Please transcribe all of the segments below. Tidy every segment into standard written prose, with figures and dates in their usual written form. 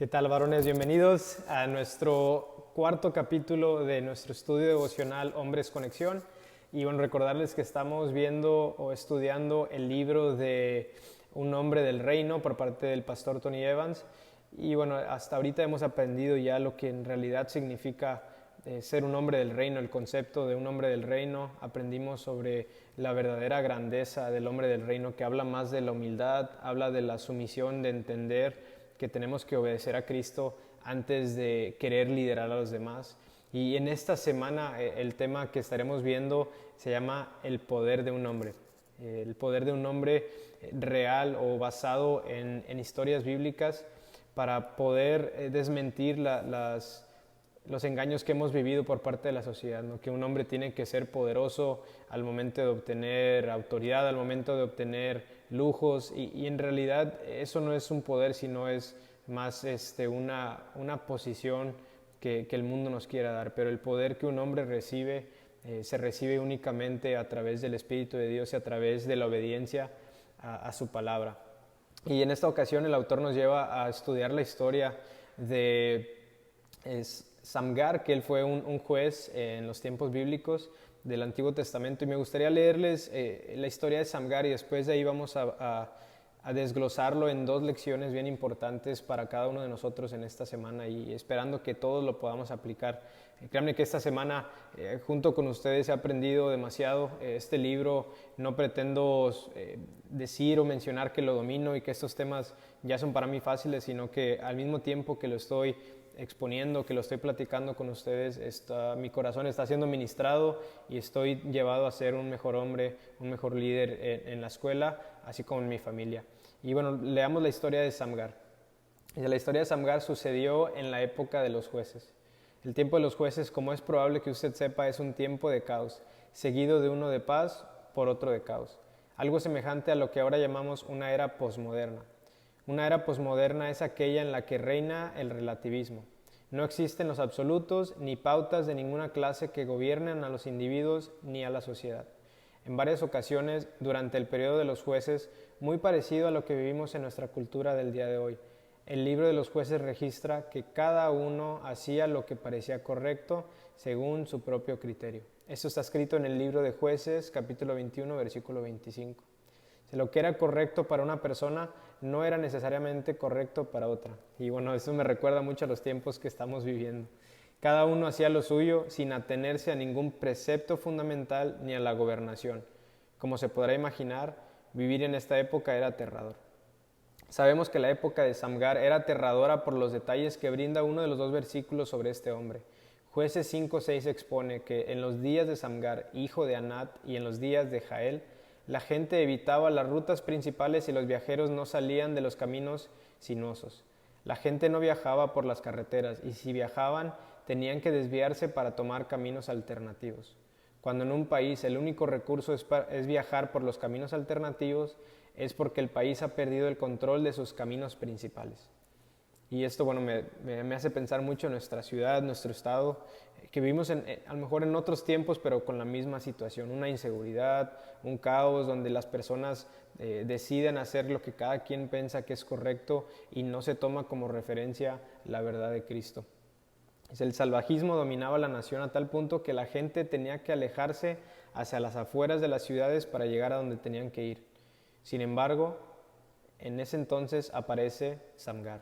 ¿Qué tal, varones? Bienvenidos a nuestro cuarto capítulo de nuestro estudio devocional Hombres Conexión. Y bueno, recordarles que estamos viendo o estudiando el libro de Un hombre del reino por parte del pastor Tony Evans. Y bueno, hasta ahorita hemos aprendido ya lo que en realidad significa ser un hombre del reino, el concepto de un hombre del reino. Aprendimos sobre la verdadera grandeza del hombre del reino, que habla más de la humildad, habla de la sumisión, de entender que tenemos que obedecer a Cristo antes de querer liderar a los demás. Y en esta semana el tema que estaremos viendo se llama el poder de un hombre. El poder de un hombre real o basado en historias bíblicas para poder desmentir los engaños que hemos vivido por parte de la sociedad, ¿no? Que un hombre tiene que ser poderoso al momento de obtener autoridad, al momento de obtener lujos, y en realidad eso no es un poder, sino es más una posición que el mundo nos quiera dar. Pero el poder que un hombre recibe se recibe únicamente a través del Espíritu de Dios y a través de la obediencia a su palabra. Y en esta ocasión el autor nos lleva a estudiar la historia de Samgar, que él fue un juez en los tiempos bíblicos del Antiguo Testamento, y me gustaría leerles la historia de Samgar, y después de ahí vamos a desglosarlo en dos lecciones bien importantes para cada uno de nosotros en esta semana, y esperando que todos lo podamos aplicar. Créanme que esta semana junto con ustedes he aprendido demasiado. Este libro no pretendo decir o mencionar que lo domino y que estos temas ya son para mí fáciles, sino que al mismo tiempo que lo estoy exponiendo, que lo estoy platicando con ustedes, mi corazón está siendo ministrado y estoy llevado a ser un mejor hombre, un mejor líder en la escuela, así como en mi familia. Y bueno, leamos la historia de Samgar. La historia de Samgar sucedió en la época de los jueces. El tiempo de los jueces, como es probable que usted sepa, es un tiempo de caos, seguido de uno de paz por otro de caos. Algo semejante a lo que ahora llamamos una era posmoderna. Una era posmoderna es aquella en la que reina el relativismo. No existen los absolutos ni pautas de ninguna clase que gobiernen a los individuos ni a la sociedad. En varias ocasiones, durante el periodo de los jueces, muy parecido a lo que vivimos en nuestra cultura del día de hoy, el libro de los jueces registra que cada uno hacía lo que parecía correcto según su propio criterio. Esto está escrito en el libro de Jueces, capítulo 21, versículo 25. Lo que era correcto para una persona no era necesariamente correcto para otra. Y bueno, eso me recuerda mucho a los tiempos que estamos viviendo. Cada uno hacía lo suyo sin atenerse a ningún precepto fundamental ni a la gobernación. Como se podrá imaginar, vivir en esta época era aterrador. Sabemos que la época de Samgar era aterradora por los detalles que brinda uno de los dos versículos sobre este hombre. Jueces 5:6 expone que en los días de Samgar, hijo de Anat, y en los días de Jael, la gente evitaba las rutas principales y los viajeros no salían de los caminos sinuosos. La gente no viajaba por las carreteras, y si viajaban tenían que desviarse para tomar caminos alternativos. Cuando en un país el único recurso es viajar por los caminos alternativos, es porque el país ha perdido el control de sus caminos principales. Y esto, bueno, me hace pensar mucho en nuestra ciudad, nuestro estado, que vivimos a lo mejor en otros tiempos, pero con la misma situación, una inseguridad, un caos donde las personas deciden hacer lo que cada quien piensa que es correcto y no se toma como referencia la verdad de Cristo. El salvajismo dominaba la nación a tal punto que la gente tenía que alejarse hacia las afueras de las ciudades para llegar a donde tenían que ir. Sin embargo, en ese entonces aparece Samgar.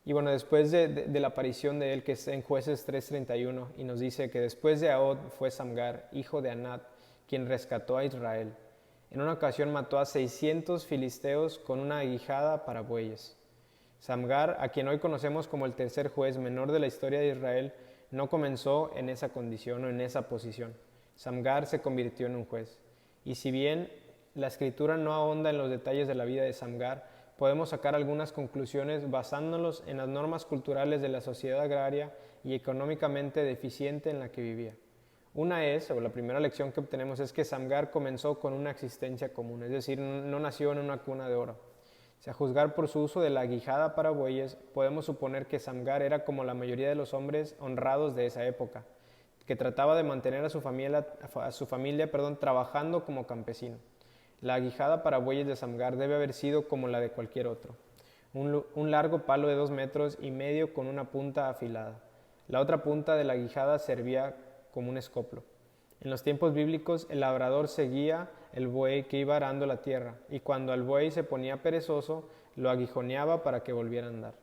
Y bueno, después de la aparición de él, que está en Jueces 3:31, y nos dice que después de Ahod fue Samgar, hijo de Anat, quien rescató a Israel. En una ocasión mató a 600 filisteos con una aguijada para bueyes. Samgar, a quien hoy conocemos como el tercer juez menor de la historia de Israel, no comenzó en esa condición o en esa posición. Samgar se convirtió en un juez. Y si bien la escritura no ahonda en los detalles de la vida de Samgar, podemos sacar algunas conclusiones basándonos en las normas culturales de la sociedad agraria y económicamente deficiente en la que vivía. Una es, o la primera lección que obtenemos, es que Samgar comenzó con una existencia común, es decir, no nació en una cuna de oro. A juzgar por su uso de la aguijada para bueyes, podemos suponer que Samgar era como la mayoría de los hombres honrados de esa época, que trataba de mantener a su familia trabajando como campesino. La aguijada para bueyes de Samgar debe haber sido como la de cualquier otro. un largo palo de 2,5 metros con una punta afilada. La otra punta de la guijada servía como un escoplo. En los tiempos bíblicos, el labrador seguía el buey que iba arando la tierra, y cuando el buey se ponía perezoso, lo aguijoneaba para que volviera a andar.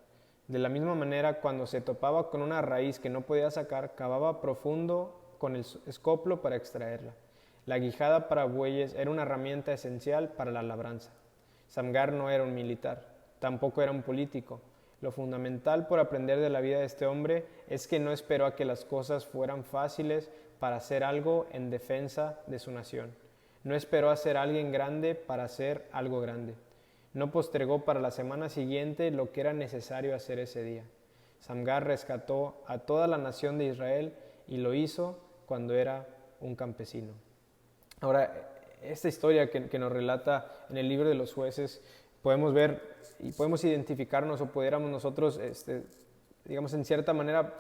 De la misma manera, cuando se topaba con una raíz que no podía sacar, cavaba profundo con el escoplo para extraerla. La guijada para bueyes era una herramienta esencial para la labranza. Samgar no era un militar, tampoco era un político. Lo fundamental por aprender de la vida de este hombre es que no esperó a que las cosas fueran fáciles para hacer algo en defensa de su nación. No esperó a ser alguien grande para hacer algo grande. No postergó para la semana siguiente lo que era necesario hacer ese día. Samgar rescató a toda la nación de Israel y lo hizo cuando era un campesino. Ahora, esta historia que nos relata en el libro de los jueces, podemos ver y podemos identificarnos, o pudiéramos nosotros, digamos, en cierta manera,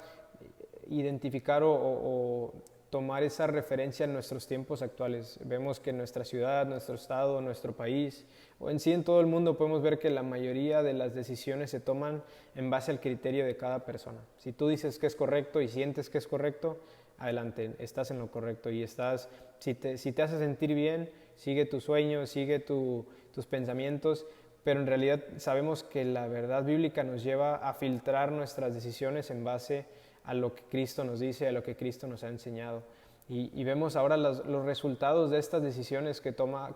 identificar o tomar esa referencia en nuestros tiempos actuales. Vemos que en nuestra ciudad, nuestro estado, nuestro país, o en sí en todo el mundo, podemos ver que la mayoría de las decisiones se toman en base al criterio de cada persona. Si tú dices que es correcto y sientes que es correcto, adelante, estás en lo correcto y si te hace sentir bien, sigue tus sueños, sigue tus pensamientos, pero en realidad sabemos que la verdad bíblica nos lleva a filtrar nuestras decisiones en base a lo que Cristo nos dice, a lo que Cristo nos ha enseñado. Y vemos ahora los resultados de estas decisiones que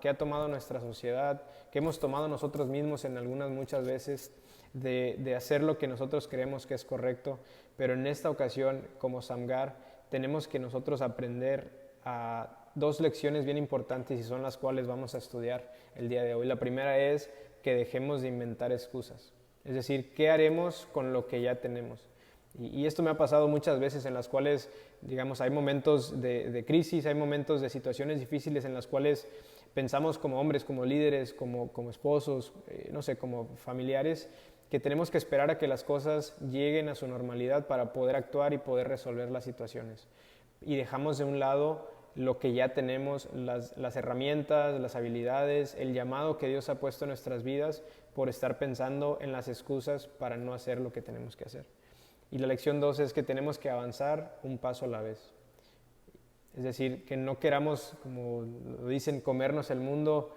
ha tomado nuestra sociedad, que hemos tomado nosotros mismos en muchas veces, de hacer lo que nosotros creemos que es correcto, pero en esta ocasión, como Samgar, tenemos que nosotros aprender a 2 lecciones bien importantes, y son las cuales vamos a estudiar el día de hoy. La primera es que dejemos de inventar excusas, es decir, ¿qué haremos con lo que ya tenemos? Y esto me ha pasado muchas veces en las cuales, digamos, hay momentos de crisis, hay momentos de situaciones difíciles en las cuales pensamos como hombres, como líderes, como esposos, no sé, como familiares, que tenemos que esperar a que las cosas lleguen a su normalidad para poder actuar y poder resolver las situaciones. Y dejamos de un lado lo que ya tenemos, las herramientas, las habilidades, el llamado que Dios ha puesto en nuestras vidas, por estar pensando en las excusas para no hacer lo que tenemos que hacer. Y la lección 2 es que tenemos que avanzar un paso a la vez. Es decir, que no queramos, como lo dicen, comernos el mundo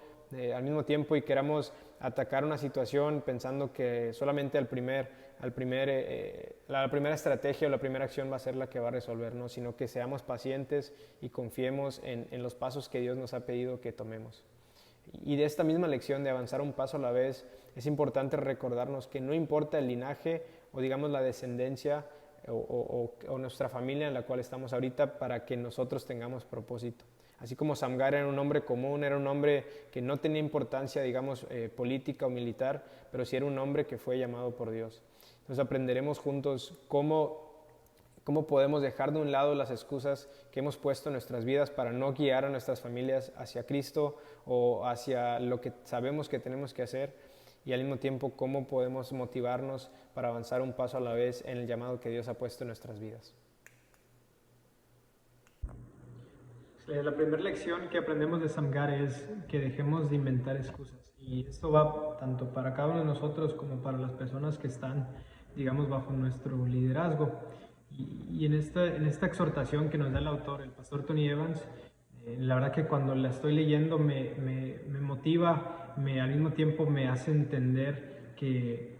al mismo tiempo, y queramos atacar una situación pensando que solamente la primera estrategia o la primera acción va a ser la que va a resolver, ¿no? Sino que seamos pacientes y confiemos en los pasos que Dios nos ha pedido que tomemos. Y de esta misma lección de avanzar un paso a la vez, es importante recordarnos que no importa el linaje o digamos la descendencia o nuestra familia en la cual estamos ahorita, para que nosotros tengamos propósito. Así como Samgar era un hombre común, era un hombre que no tenía importancia, digamos, política o militar, pero sí era un hombre que fue llamado por Dios. Entonces aprenderemos juntos cómo podemos dejar de un lado las excusas que hemos puesto en nuestras vidas para no guiar a nuestras familias hacia Cristo o hacia lo que sabemos que tenemos que hacer, y al mismo tiempo cómo podemos motivarnos para avanzar un paso a la vez en el llamado que Dios ha puesto en nuestras vidas. La primera lección que aprendemos de Samgar es que dejemos de inventar excusas, y esto va tanto para cada uno de nosotros como para las personas que están, digamos, bajo nuestro liderazgo. Y en esta exhortación que nos da el autor, el pastor Tony Evans, la verdad que cuando la estoy leyendo me motiva, al mismo tiempo me hace entender que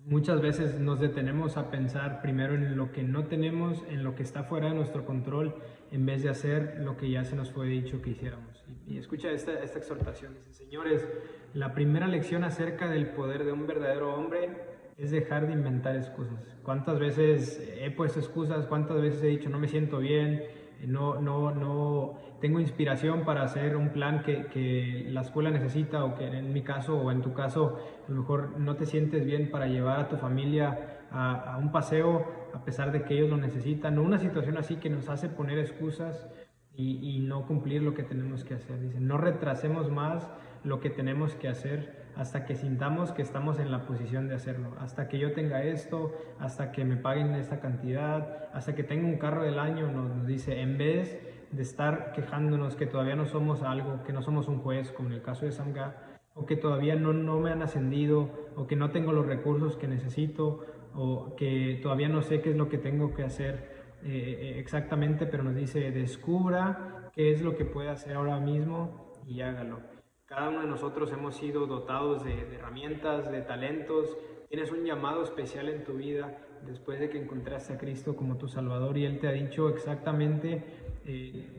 muchas veces nos detenemos a pensar primero en lo que no tenemos, en lo que está fuera de nuestro control, en vez de hacer lo que ya se nos fue dicho que hiciéramos. Y escucha esta exhortación, dice: señores, la primera lección acerca del poder de un verdadero hombre es dejar de inventar excusas. ¿Cuántas veces he puesto excusas? ¿Cuántas veces he dicho no me siento bien? No tengo inspiración para hacer un plan que la escuela necesita, o que en mi caso o en tu caso a lo mejor no te sientes bien para llevar a tu familia a un paseo a pesar de que ellos lo necesitan, o una situación así que nos hace poner excusas y no cumplir lo que tenemos que hacer. Dicen, no retrasemos más lo que tenemos que hacer hasta que sintamos que estamos en la posición de hacerlo, hasta que yo tenga esto, hasta que me paguen esta cantidad, hasta que tenga un carro del año, nos dice, en vez de estar quejándonos que todavía no somos algo, que no somos un juez, como en el caso de Samgar, o que todavía no me han ascendido, o que no tengo los recursos que necesito, o que todavía no sé qué es lo que tengo que hacer exactamente, pero nos dice, descubra qué es lo que puede hacer ahora mismo y hágalo. Cada uno de nosotros hemos sido dotados de herramientas, de talentos. Tienes un llamado especial en tu vida después de que encontraste a Cristo como tu Salvador y Él te ha dicho exactamente,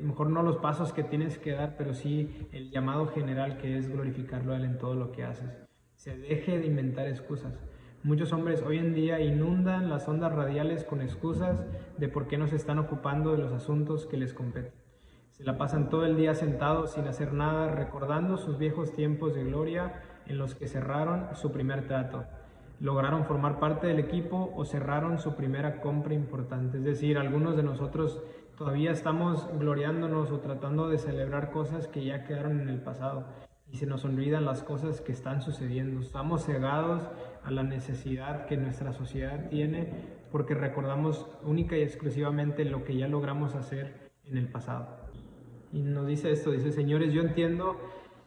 mejor no los pasos que tienes que dar, pero sí el llamado general, que es glorificarlo a Él en todo lo que haces. Se deje de inventar excusas. Muchos hombres hoy en día inundan las ondas radiales con excusas de por qué no se están ocupando de los asuntos que les competen. Se la pasan todo el día sentados sin hacer nada, recordando sus viejos tiempos de gloria en los que cerraron su primer trato, lograron formar parte del equipo o cerraron su primera compra importante. Es decir, algunos de nosotros todavía estamos gloriándonos o tratando de celebrar cosas que ya quedaron en el pasado y se nos olvidan las cosas que están sucediendo. Estamos cegados a la necesidad que nuestra sociedad tiene porque recordamos única y exclusivamente lo que ya logramos hacer en el pasado. Y nos dice esto, dice, señores, yo entiendo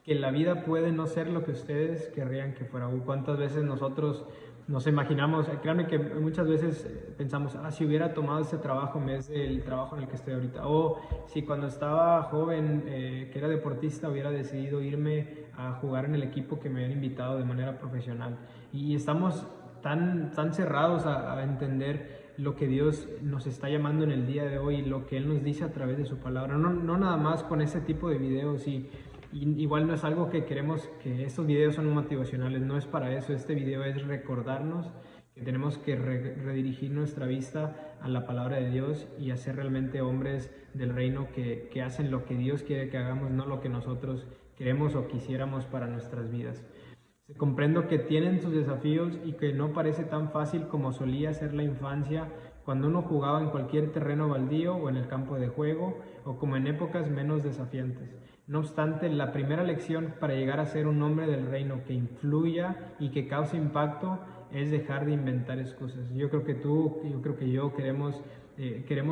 que la vida puede no ser lo que ustedes querrían que fuera. ¿Cuántas veces nosotros nos imaginamos? Créanme que muchas veces pensamos, si hubiera tomado este trabajo en vez del trabajo en el que estoy ahorita, o si cuando estaba joven, que era deportista, hubiera decidido irme a jugar en el equipo que me habían invitado de manera profesional. Y estamos tan cerrados a entender lo que Dios nos está llamando en el día de hoy, lo que Él nos dice a través de su palabra, no nada más con ese tipo de videos y igual no es algo que queremos, que estos videos son motivacionales, no es para eso. Este video es recordarnos que tenemos que redirigir nuestra vista a la palabra de Dios y a ser realmente hombres del reino que hacen lo que Dios quiere que hagamos, no lo que nosotros queremos o quisiéramos para nuestras vidas. Comprendo que tienen sus desafíos y que no parece tan fácil como solía ser la infancia, cuando uno jugaba en cualquier terreno baldío o en el campo de juego, o como en épocas menos desafiantes. No obstante, la primera lección para llegar a ser un hombre del reino que influya y que cause impacto es dejar de inventar excusas. Yo creo que yo queremos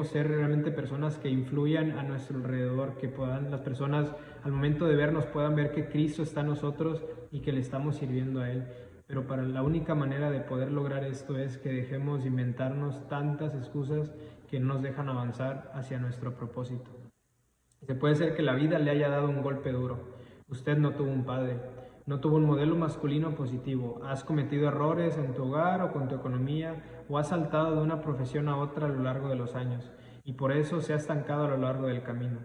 ser realmente personas que influyan a nuestro alrededor, que puedan las personas al momento de vernos puedan ver que Cristo está en nosotros y que le estamos sirviendo a Él. Pero la única manera de poder lograr esto es que dejemos de inventarnos tantas excusas que no nos dejan avanzar hacia nuestro propósito. Se puede ser que la vida le haya dado un golpe duro. Usted no tuvo un padre, no tuvo un modelo masculino positivo. Has cometido errores en tu hogar o con tu economía, o has saltado de una profesión a otra a lo largo de los años, y por eso se ha estancado a lo largo del camino.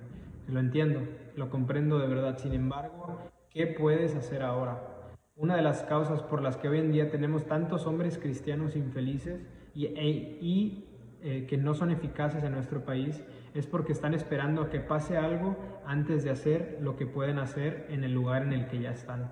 Lo entiendo, lo comprendo de verdad. Sin embargo, ¿qué puedes hacer ahora? Una de las causas por las que hoy en día tenemos tantos hombres cristianos infelices y que no son eficaces en nuestro país es porque están esperando a que pase algo antes de hacer lo que pueden hacer en el lugar en el que ya están.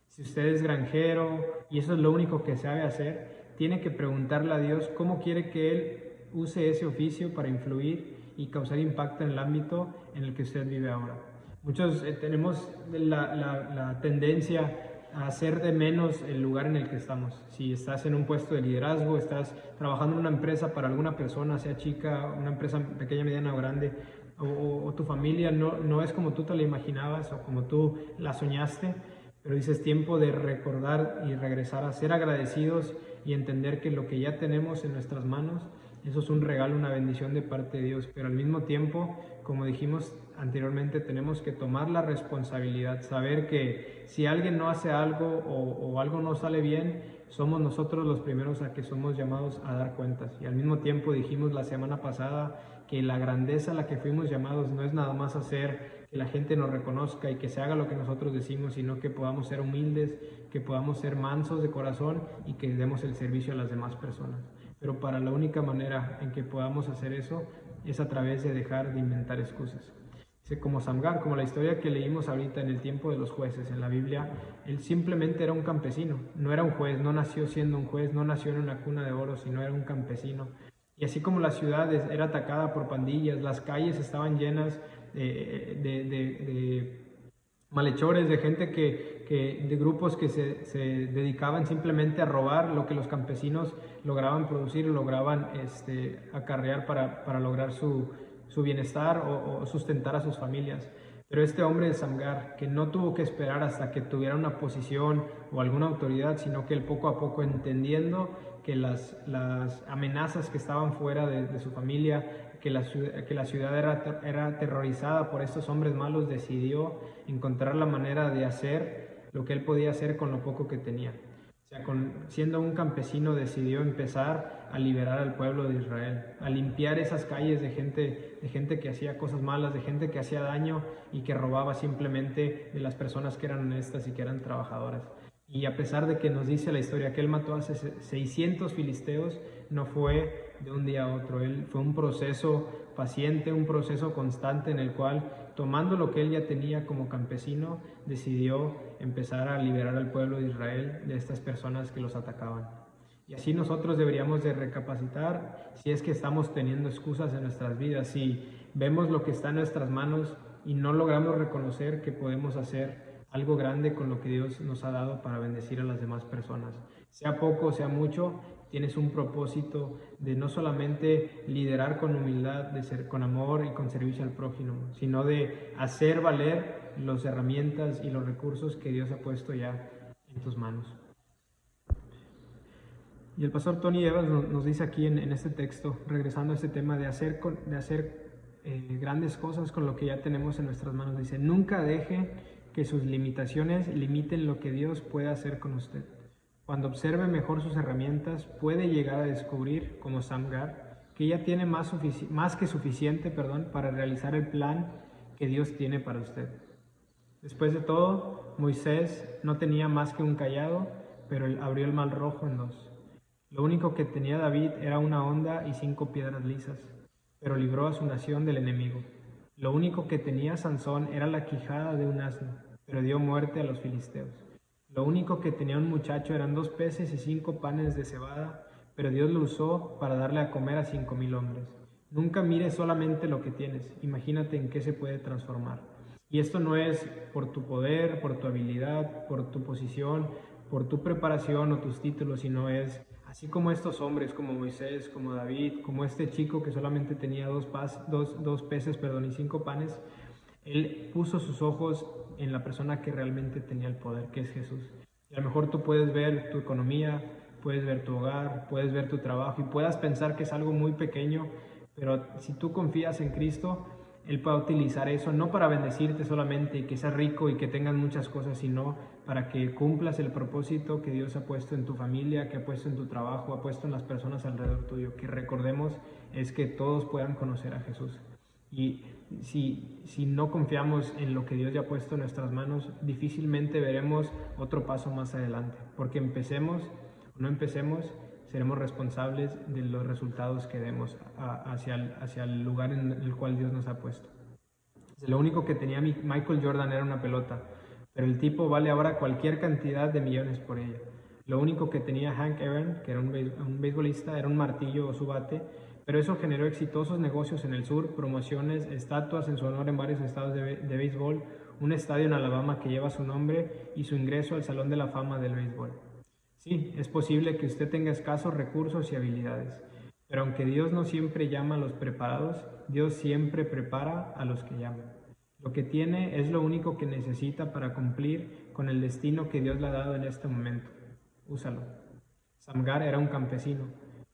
Si usted es granjero y eso es lo único que sabe hacer, tiene que preguntarle a Dios cómo quiere que Él use ese oficio para influir y causar impacto en el ámbito en el que usted vive ahora. Muchos tenemos la tendencia a hacer de menos el lugar en el que estamos. Si estás en un puesto de liderazgo, estás trabajando en una empresa para alguna persona, sea chica, una empresa pequeña, mediana o grande, o tu familia no es como tú te la imaginabas o como tú la soñaste, pero dices tiempo de recordar y regresar a ser agradecidos y entender que lo que ya tenemos en nuestras manos, eso es un regalo, una bendición de parte de Dios, pero al mismo tiempo, como dijimos anteriormente, tenemos que tomar la responsabilidad, saber que si alguien no hace algo o algo no sale bien, somos nosotros los primeros a que somos llamados a dar cuentas. Y al mismo tiempo dijimos la semana pasada que la grandeza a la que fuimos llamados no es nada más hacer que la gente nos reconozca y que se haga lo que nosotros decimos, sino que podamos ser humildes, que podamos ser mansos de corazón y que demos el servicio a las demás personas. Pero para la única manera en que podamos hacer eso es a través de dejar de inventar excusas. Como Samgar, como la historia que leímos ahorita en el tiempo de los jueces en la Biblia, él simplemente era un campesino, no era un juez, no nació siendo un juez, no nació en una cuna de oro, sino era un campesino. Y así como la ciudad era atacada por pandillas, las calles estaban llenas de malhechores, de gente de grupos que se dedicaban simplemente a robar lo que los campesinos lograban producir, lograban acarrear para lograr su bienestar o sustentar a sus familias. Pero este hombre de Samgar, que no tuvo que esperar hasta que tuviera una posición o alguna autoridad, sino que él poco a poco, entendiendo que las amenazas que estaban fuera de su familia, que la ciudad era aterrorizada por estos hombres malos, decidió encontrar la manera de hacer lo que él podía hacer con lo poco que tenía. O sea, siendo un campesino, decidió empezar a liberar al pueblo de Israel, a limpiar esas calles de gente que hacía cosas malas, de gente que hacía daño y que robaba simplemente de las personas que eran honestas y que eran trabajadoras. Y a pesar de que nos dice la historia que él mató a 600 filisteos, no fue de un día a otro. Él fue un proceso paciente, un proceso constante en el cual, tomando lo que él ya tenía como campesino, decidió empezar a liberar al pueblo de Israel de estas personas que los atacaban. Y así nosotros deberíamos de recapacitar si es que estamos teniendo excusas en nuestras vidas, si vemos lo que está en nuestras manos y no logramos reconocer que podemos hacer algo grande con lo que Dios nos ha dado para bendecir a las demás personas. Sea poco, sea mucho, tienes un propósito de no solamente liderar con humildad, de ser con amor y con servicio al prójimo, sino de hacer valer las herramientas y los recursos que Dios ha puesto ya en tus manos. Y el pastor Tony Evans nos dice aquí en este texto, regresando a este tema de hacer grandes cosas con lo que ya tenemos en nuestras manos, dice: nunca deje que sus limitaciones limiten lo que Dios puede hacer con usted. Cuando observe mejor sus herramientas, puede llegar a descubrir, como Samgar, que ella tiene más que suficiente para realizar el plan que Dios tiene para usted. Después de todo, Moisés no tenía más que un cayado, pero él abrió el mar Rojo en dos. Lo único que tenía David era una honda y 5 piedras lisas, pero libró a su nación del enemigo. Lo único que tenía Sansón era la quijada de un asno, pero dio muerte a los filisteos. Lo único que tenía un muchacho eran 2 peces y 5 panes de cebada, pero Dios lo usó para darle a comer a 5,000 hombres. Nunca mires solamente lo que tienes, imagínate en qué se puede transformar. Y esto no es por tu poder, por tu habilidad, por tu posición, por tu preparación o tus títulos, sino es así como estos hombres, como Moisés, como David, como este chico que solamente tenía 2 peces y 5 panes. Él puso sus ojos en la persona que realmente tenía el poder, que es Jesús. Y a lo mejor tú puedes ver tu economía, puedes ver tu hogar, puedes ver tu trabajo y puedas pensar que es algo muy pequeño, pero si tú confías en Cristo, Él puede utilizar eso no para bendecirte solamente y que seas rico y que tengas muchas cosas, sino para que cumplas el propósito que Dios ha puesto en tu familia, que ha puesto en tu trabajo, ha puesto en las personas alrededor tuyo. Que recordemos es que todos puedan conocer a Jesús. Y si no confiamos en lo que Dios ya ha puesto en nuestras manos, difícilmente veremos otro paso más adelante, porque empecemos o no empecemos, seremos responsables de los resultados que demos hacia el lugar en el cual Dios nos ha puesto. Lo único que tenía Michael Jordan era una pelota, pero el tipo vale ahora cualquier cantidad de millones por ella. Lo único que tenía Hank Aaron, que era un beisbolista, era un martillo o su bate, pero eso generó exitosos negocios en el sur, promociones, estatuas en su honor en varios estados de béisbol, un estadio en Alabama que lleva su nombre y su ingreso al Salón de la Fama del béisbol. Sí, es posible que usted tenga escasos recursos y habilidades, pero aunque Dios no siempre llama a los preparados, Dios siempre prepara a los que llaman. Lo que tiene es lo único que necesita para cumplir con el destino que Dios le ha dado en este momento. Úsalo. Samgar era un campesino.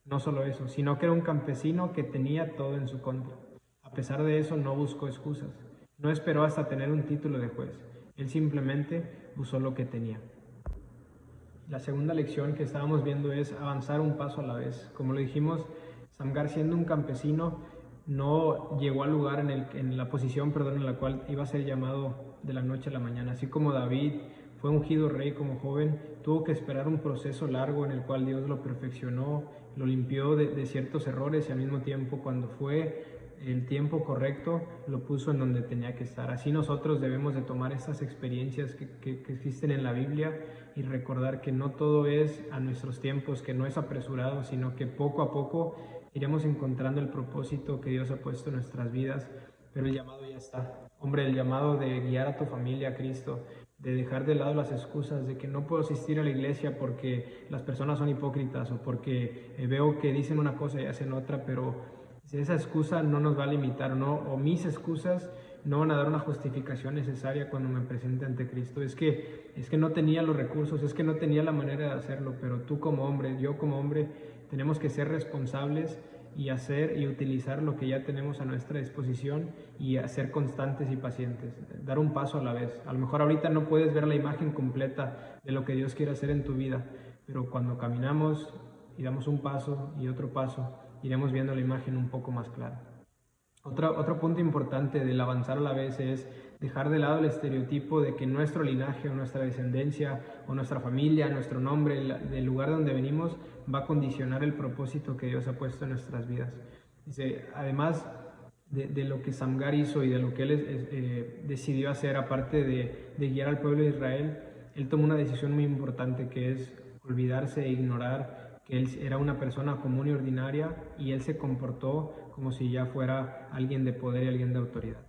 No solo eso, sino que era un campesino que tenía todo en su contra. A pesar de eso, no buscó excusas. No esperó hasta tener un título de juez. Él simplemente usó lo que tenía. La segunda lección que estábamos viendo es avanzar un paso a la vez. Como lo dijimos, Samgar, siendo un campesino, no llegó al lugar en la posición en la cual iba a ser llamado de la noche a la mañana. Así como David fue ungido rey como joven, tuvo que esperar un proceso largo en el cual Dios lo perfeccionó, lo limpió de ciertos errores y al mismo tiempo, cuando fue el tiempo correcto, lo puso en donde tenía que estar. Así nosotros debemos de tomar estas experiencias que existen en la Biblia y recordar que no todo es a nuestros tiempos, que no es apresurado, sino que poco a poco iremos encontrando el propósito que Dios ha puesto en nuestras vidas, pero el llamado ya está. Hombre, el llamado de guiar a tu familia a Cristo, de dejar de lado las excusas de que no puedo asistir a la iglesia porque las personas son hipócritas o porque veo que dicen una cosa y hacen otra, pero Esa excusa no nos va a limitar, ¿no? O mis excusas no van a dar una justificación necesaria cuando me presente ante Cristo. Es que no tenía los recursos, es que no tenía la manera de hacerlo, pero tú como hombre, yo como hombre, tenemos que ser responsables y hacer y utilizar lo que ya tenemos a nuestra disposición y ser constantes y pacientes, dar un paso a la vez. A lo mejor ahorita no puedes ver la imagen completa de lo que Dios quiere hacer en tu vida, pero cuando caminamos y damos un paso y otro paso, iremos viendo la imagen un poco más clara. Otro punto importante del avanzar a la vez es dejar de lado el estereotipo de que nuestro linaje o nuestra descendencia o nuestra familia, nuestro nombre, el lugar donde venimos va a condicionar el propósito que Dios ha puesto en nuestras vidas. Dice, además de lo que Samgar hizo y de lo que él decidió hacer, aparte de guiar al pueblo de Israel, él tomó una decisión muy importante, que es olvidarse e ignorar que él era una persona común y ordinaria, y él se comportó como si ya fuera alguien de poder y alguien de autoridad.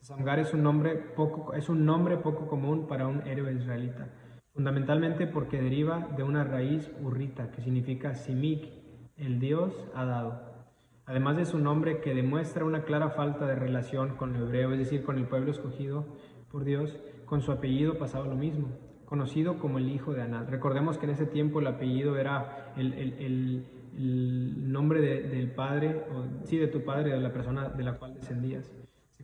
Samgar es un nombre poco común para un héroe israelita, fundamentalmente porque deriva de una raíz urrita que significa Simik, el Dios ha dado. Además de su nombre, que demuestra una clara falta de relación con el hebreo, es decir, con el pueblo escogido por Dios, con su apellido pasaba lo mismo, conocido como el hijo de Anat. Recordemos que en ese tiempo el apellido era el nombre del padre, de tu padre, de la persona de la cual descendías.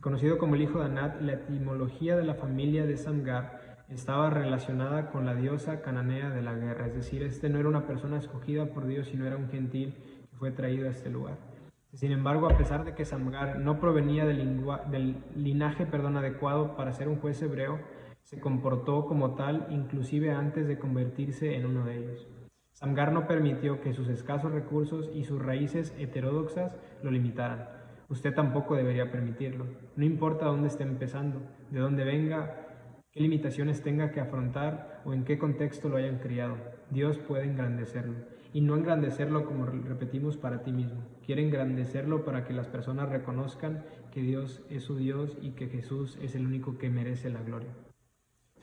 Conocido como el hijo de Anat, la etimología de la familia de Samgar estaba relacionada con la diosa cananea de la guerra, es decir, no era una persona escogida por Dios, sino era un gentil que fue traído a este lugar. Sin embargo, a pesar de que Samgar no provenía del linaje adecuado para ser un juez hebreo, se comportó como tal inclusive antes de convertirse en uno de ellos. Samgar no permitió que sus escasos recursos y sus raíces heterodoxas lo limitaran. Usted tampoco debería permitirlo. No importa dónde esté empezando, de dónde venga, qué limitaciones tenga que afrontar o en qué contexto lo hayan criado. Dios puede engrandecerlo. Y no engrandecerlo, como repetimos, para ti mismo. Quiere engrandecerlo para que las personas reconozcan que Dios es su Dios y que Jesús es el único que merece la gloria.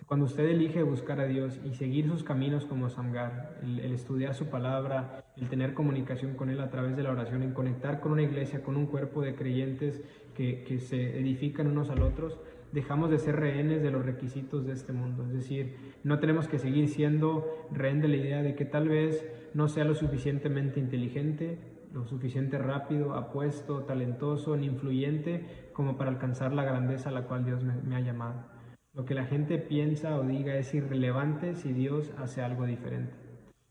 Cuando usted elige buscar a Dios y seguir sus caminos como Samgar, el estudiar su palabra, el tener comunicación con Él a través de la oración, en conectar con una iglesia, con un cuerpo de creyentes que se edifican unos al otros, dejamos de ser rehenes de los requisitos de este mundo. Es decir, no tenemos que seguir siendo rehén de la idea de que tal vez no sea lo suficientemente inteligente, lo suficiente rápido, apuesto, talentoso, ni influyente como para alcanzar la grandeza a la cual Dios me ha llamado. Lo que la gente piensa o diga es irrelevante si Dios hace algo diferente.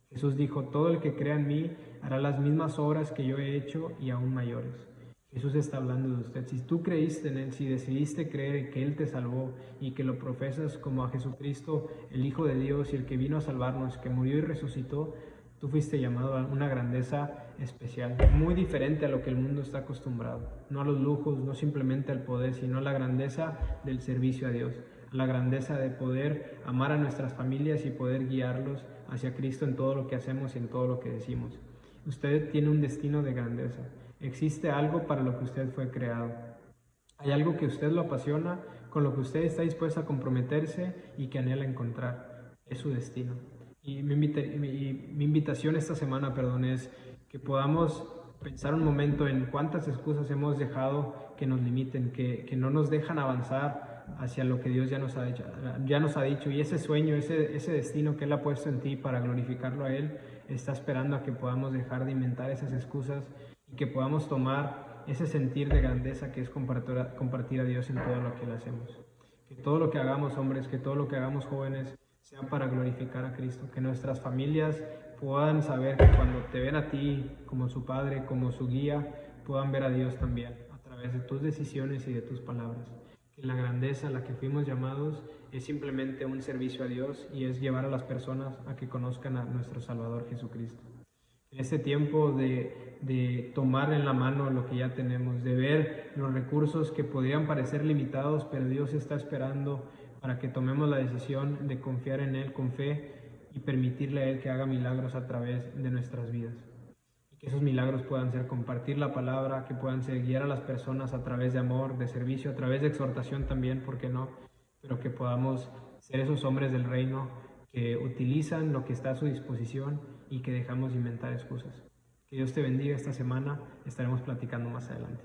Jesús dijo, todo el que crea en mí hará las mismas obras que yo he hecho y aún mayores. Jesús está hablando de usted. Si tú creíste en Él, si decidiste creer en que Él te salvó y que lo profesas como a Jesucristo, el Hijo de Dios y el que vino a salvarnos, que murió y resucitó, tú fuiste llamado a una grandeza especial, muy diferente a lo que el mundo está acostumbrado. No a los lujos, no simplemente al poder, sino a la grandeza del servicio a Dios. La grandeza de poder amar a nuestras familias y poder guiarlos hacia Cristo en todo lo que hacemos y en todo lo que decimos. Usted tiene un destino de grandeza. Existe algo para lo que usted fue creado. Hay algo que usted lo apasiona, con lo que usted está dispuesto a comprometerse y que anhela encontrar. Es su destino. Y mi invitación esta semana, es que podamos pensar un momento en cuántas excusas hemos dejado que nos limiten, que no nos dejan avanzar hacia lo que Dios ya nos ha dicho, y ese sueño, ese destino que Él ha puesto en ti para glorificarlo a Él, está esperando a que podamos dejar de inventar esas excusas y que podamos tomar ese sentir de grandeza que es compartir a Dios en todo lo que le hacemos. Que todo lo que hagamos, hombres, que todo lo que hagamos, jóvenes, sea para glorificar a Cristo, que nuestras familias puedan saber que cuando te ven a ti como su Padre, como su guía, puedan ver a Dios también a través de tus decisiones y de tus palabras. Que la grandeza a la que fuimos llamados es simplemente un servicio a Dios y es llevar a las personas a que conozcan a nuestro Salvador Jesucristo. En este tiempo de tomar en la mano lo que ya tenemos, de ver los recursos que podrían parecer limitados, pero Dios está esperando para que tomemos la decisión de confiar en Él con fe y permitirle a Él que haga milagros a través de nuestras vidas. Y que esos milagros puedan ser compartir la palabra, que puedan ser guiar a las personas a través de amor, de servicio, a través de exhortación también, ¿por qué no? Pero que podamos ser esos hombres del reino que utilizan lo que está a su disposición y que dejamos de inventar excusas. Que Dios te bendiga esta semana. Estaremos platicando más adelante.